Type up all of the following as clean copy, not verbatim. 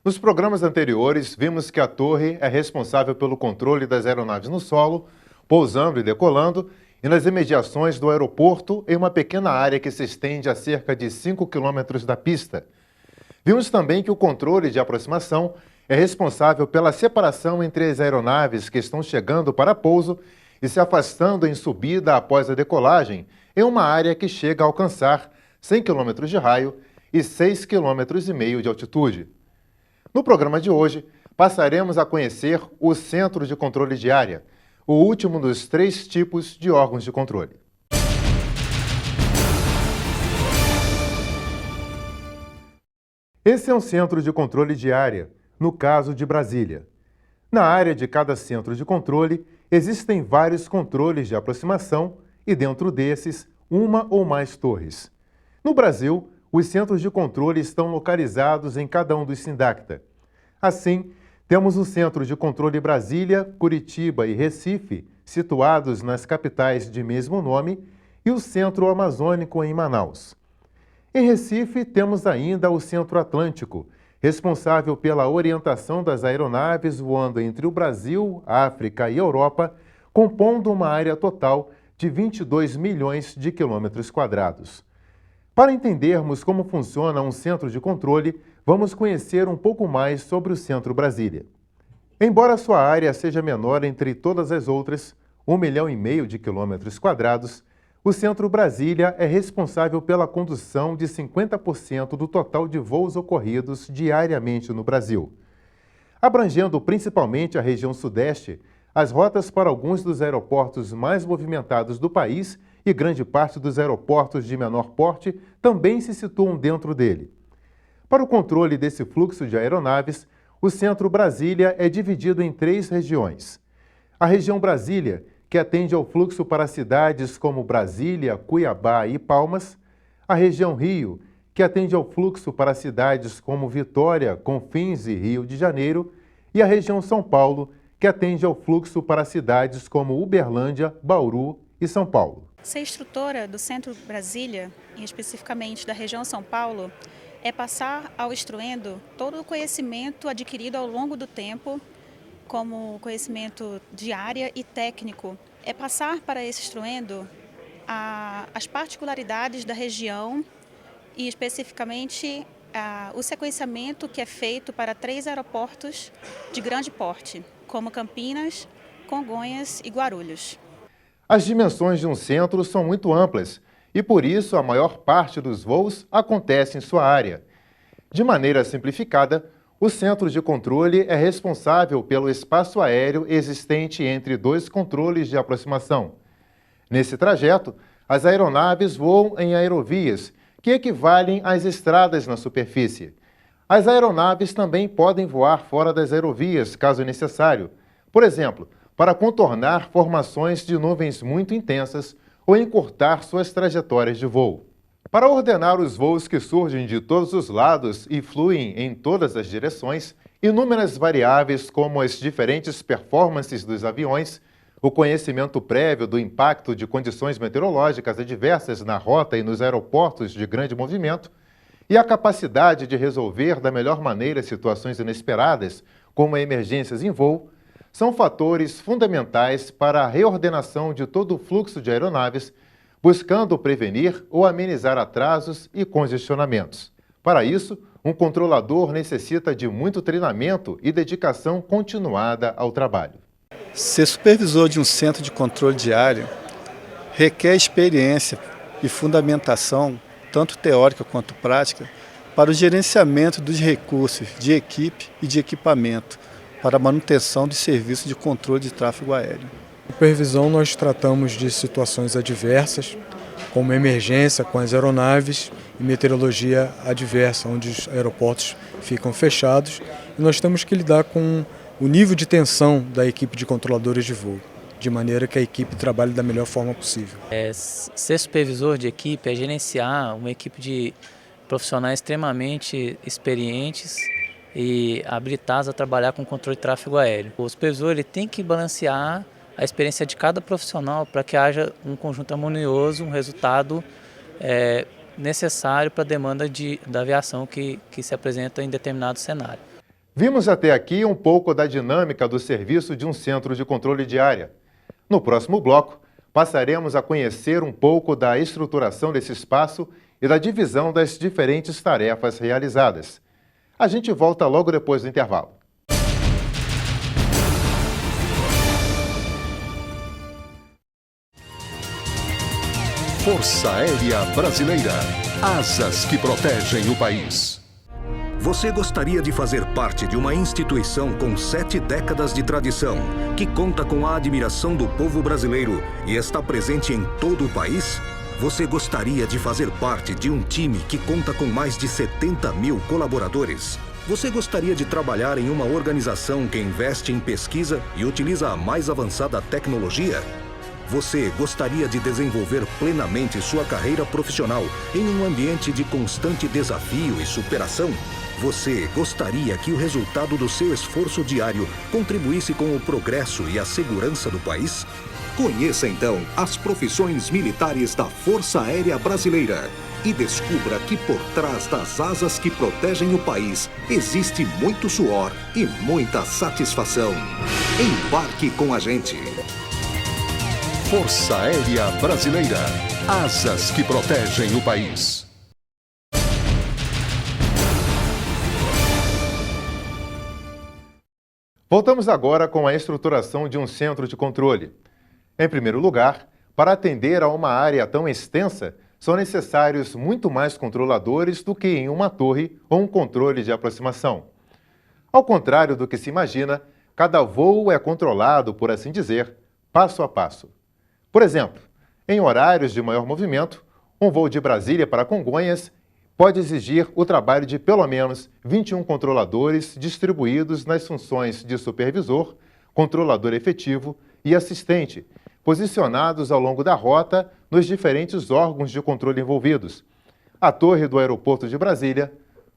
Nos programas anteriores, vimos que a torre é responsável pelo controle das aeronaves no solo, pousando e decolando, e nas imediações do aeroporto, em uma pequena área que se estende a cerca de 5 quilômetros da pista. Vimos também que o controle de aproximação é responsável pela separação entre as aeronaves que estão chegando para pouso e se afastando em subida após a decolagem, em uma área que chega a alcançar 100 km de raio e 6,5 km de altitude. No programa de hoje, passaremos a conhecer o Centro de Controle de Área, o último dos 3 tipos de órgãos de controle. Esse é um centro de controle de área, no caso de Brasília. Na área de cada centro de controle, existem vários controles de aproximação e, dentro desses, uma ou mais torres. No Brasil, os centros de controle estão localizados em cada um dos SINDACTA. Assim, temos o Centro de Controle Brasília, Curitiba e Recife, situados nas capitais de mesmo nome, e o Centro Amazônico em Manaus. Em Recife, temos ainda o Centro Atlântico, responsável pela orientação das aeronaves voando entre o Brasil, África e Europa, compondo uma área total de 22 milhões de quilômetros quadrados. Para entendermos como funciona um centro de controle, vamos conhecer um pouco mais sobre o Centro Brasília. Embora sua área seja menor entre todas as outras, 1,5 milhão de quilômetros quadrados, o Centro Brasília é responsável pela condução de 50% do total de voos ocorridos diariamente no Brasil. Abrangendo principalmente a região sudeste, as rotas para alguns dos aeroportos mais movimentados do país e grande parte dos aeroportos de menor porte também se situam dentro dele. Para o controle desse fluxo de aeronaves, o Centro Brasília é dividido em 3 regiões. A região Brasília, que atende ao fluxo para cidades como Brasília, Cuiabá e Palmas, a região Rio, que atende ao fluxo para cidades como Vitória, Confins e Rio de Janeiro, e a região São Paulo, que atende ao fluxo para cidades como Uberlândia, Bauru e São Paulo. Ser instrutora do Centro Brasília, e especificamente da região São Paulo, é passar ao instruendo todo o conhecimento adquirido ao longo do tempo, como conhecimento de área e técnico. É passar para esse instruendo as particularidades da região e especificamente o sequenciamento que é feito para 3 aeroportos de grande porte, como Campinas, Congonhas e Guarulhos. As dimensões de um centro são muito amplas e, por isso, a maior parte dos voos acontece em sua área. De maneira simplificada, o centro de controle é responsável pelo espaço aéreo existente entre 2 controles de aproximação. Nesse trajeto, as aeronaves voam em aerovias, que equivalem às estradas na superfície. As aeronaves também podem voar fora das aerovias, caso necessário. Por exemplo, para contornar formações de nuvens muito intensas ou encurtar suas trajetórias de voo. Para ordenar os voos que surgem de todos os lados e fluem em todas as direções, inúmeras variáveis como as diferentes performances dos aviões, o conhecimento prévio do impacto de condições meteorológicas adversas na rota e nos aeroportos de grande movimento, e a capacidade de resolver da melhor maneira situações inesperadas, como emergências em voo, são fatores fundamentais para a reordenação de todo o fluxo de aeronaves, buscando prevenir ou amenizar atrasos e congestionamentos. Para isso, um controlador necessita de muito treinamento e dedicação continuada ao trabalho. Ser supervisor de um centro de controle de área requer experiência e fundamentação, tanto teórica quanto prática, para o gerenciamento dos recursos de equipe e de equipamento para a manutenção de serviços de controle de tráfego aéreo. Supervisão, nós tratamos de situações adversas, como emergência com as aeronaves e meteorologia adversa, onde os aeroportos ficam fechados e nós temos que lidar com o nível de tensão da equipe de controladores de voo, de maneira que a equipe trabalhe da melhor forma possível. Ser supervisor de equipe é gerenciar uma equipe de profissionais extremamente experientes e habilitados a trabalhar com controle de tráfego aéreo. O supervisor ele tem que balancear a experiência de cada profissional para que haja um conjunto harmonioso, um resultado necessário para a demanda da aviação que se apresenta em determinado cenário. Vimos até aqui um pouco da dinâmica do serviço de um centro de controle de área. No próximo bloco, passaremos a conhecer um pouco da estruturação desse espaço e da divisão das diferentes tarefas realizadas. A gente volta logo depois do intervalo. Força Aérea Brasileira. Asas que protegem o país. Você gostaria de fazer parte de uma instituição com 7 décadas de tradição, que conta com a admiração do povo brasileiro e está presente em todo o país? Você gostaria de fazer parte de um time que conta com mais de 70 mil colaboradores? Você gostaria de trabalhar em uma organização que investe em pesquisa e utiliza a mais avançada tecnologia? Você gostaria de desenvolver plenamente sua carreira profissional em um ambiente de constante desafio e superação? Você gostaria que o resultado do seu esforço diário contribuísse com o progresso e a segurança do país? Conheça então as profissões militares da Força Aérea Brasileira e descubra que por trás das asas que protegem o país existe muito suor e muita satisfação. Embarque com a gente. Força Aérea Brasileira. Asas que protegem o país. Voltamos agora com a estruturação de um centro de controle. Em primeiro lugar, para atender a uma área tão extensa, são necessários muito mais controladores do que em uma torre ou um controle de aproximação. Ao contrário do que se imagina, cada voo é controlado, por assim dizer, passo a passo. Por exemplo, em horários de maior movimento, um voo de Brasília para Congonhas pode exigir o trabalho de pelo menos 21 controladores distribuídos nas funções de supervisor, controlador efetivo e assistente, posicionados ao longo da rota nos diferentes órgãos de controle envolvidos: a torre do aeroporto de Brasília,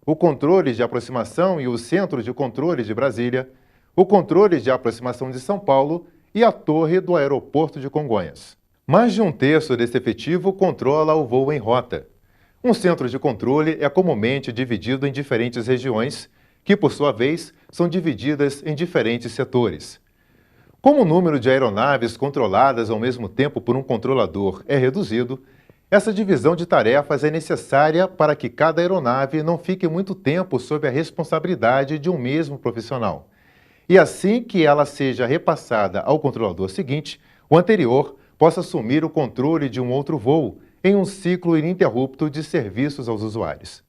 o controle de aproximação e o centro de controle de Brasília, o controle de aproximação de São Paulo e a torre do aeroporto de Congonhas. Mais de um terço desse efetivo controla o voo em rota. Um centro de controle é comumente dividido em diferentes regiões, que, por sua vez, são divididas em diferentes setores. Como o número de aeronaves controladas ao mesmo tempo por um controlador é reduzido, essa divisão de tarefas é necessária para que cada aeronave não fique muito tempo sob a responsabilidade de um mesmo profissional. E assim que ela seja repassada ao controlador seguinte, o anterior possa assumir o controle de um outro voo, em um ciclo ininterrupto de serviços aos usuários.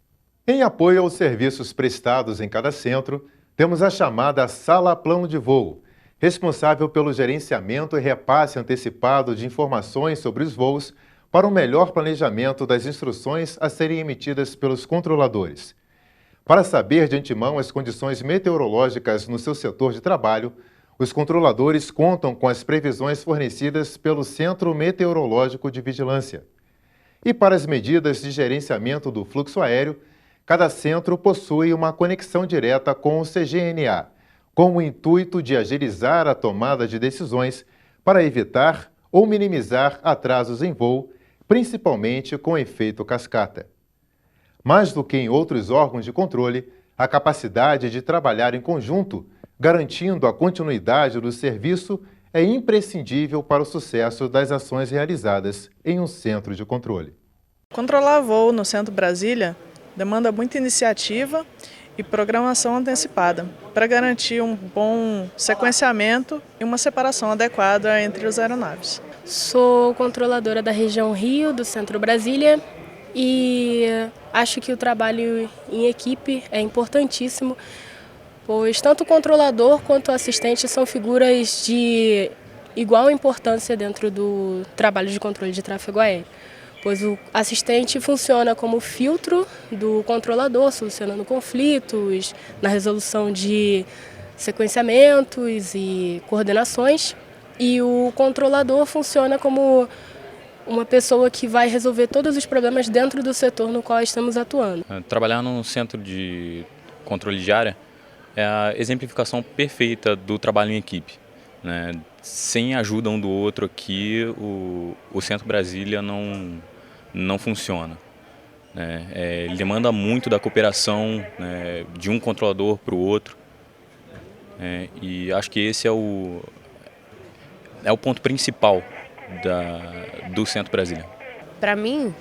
Em apoio aos serviços prestados em cada centro, temos a chamada Sala Plano de Voo, responsável pelo gerenciamento e repasse antecipado de informações sobre os voos para um melhor planejamento das instruções a serem emitidas pelos controladores. Para saber de antemão as condições meteorológicas no seu setor de trabalho, os controladores contam com as previsões fornecidas pelo Centro Meteorológico de Vigilância. E para as medidas de gerenciamento do fluxo aéreo, cada centro possui uma conexão direta com o CGNA, com o intuito de agilizar a tomada de decisões para evitar ou minimizar atrasos em voo, principalmente com efeito cascata. Mais do que em outros órgãos de controle, a capacidade de trabalhar em conjunto, garantindo a continuidade do serviço, é imprescindível para o sucesso das ações realizadas em um centro de controle. Controlar voo no Centro Brasília demanda muita iniciativa e programação antecipada para garantir um bom sequenciamento e uma separação adequada entre as aeronaves. Sou controladora da região Rio, do Centro Brasília, e acho que o trabalho em equipe é importantíssimo, pois tanto o controlador quanto o assistente são figuras de igual importância dentro do trabalho de controle de tráfego aéreo, pois o assistente funciona como filtro do controlador, solucionando conflitos, na resolução de sequenciamentos e coordenações, e o controlador funciona como uma pessoa que vai resolver todos os problemas dentro do setor no qual estamos atuando. Trabalhar num centro de controle de área é a exemplificação perfeita do trabalho em equipe, né? Sem a ajuda um do outro aqui, o Centro Brasília não funciona, né? Ele demanda muito da cooperação, né, de um controlador para o outro, E acho que esse é o ponto principal do Centro Brasília. Para mim,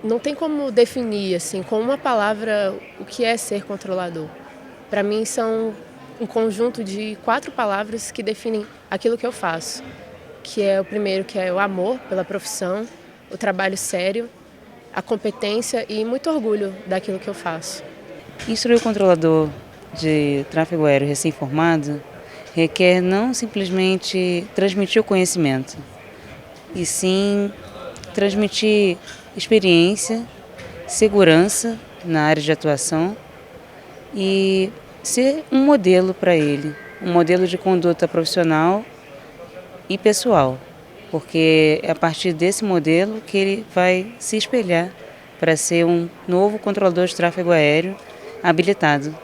não tem como definir assim, com uma palavra o que é ser controlador. Para mim são um conjunto de 4 palavras que definem aquilo que eu faço, que é o primeiro, que é o amor pela profissão, o trabalho sério, a competência e muito orgulho daquilo que eu faço. Instruir o controlador de tráfego aéreo recém-formado requer não simplesmente transmitir o conhecimento, e sim transmitir experiência, segurança na área de atuação e ser um modelo para ele, um modelo de conduta profissional e pessoal, porque é a partir desse modelo que ele vai se espelhar para ser um novo controlador de tráfego aéreo habilitado.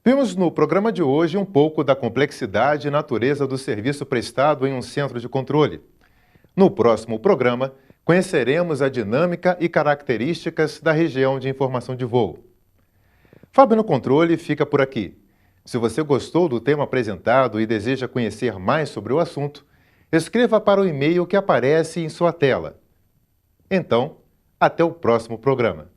Vimos no programa de hoje um pouco da complexidade e natureza do serviço prestado em um centro de controle. No próximo programa, conheceremos a dinâmica e características da região de informação de voo. Fábio no Controle fica por aqui. Se você gostou do tema apresentado e deseja conhecer mais sobre o assunto, escreva para o e-mail que aparece em sua tela. Então, até o próximo programa.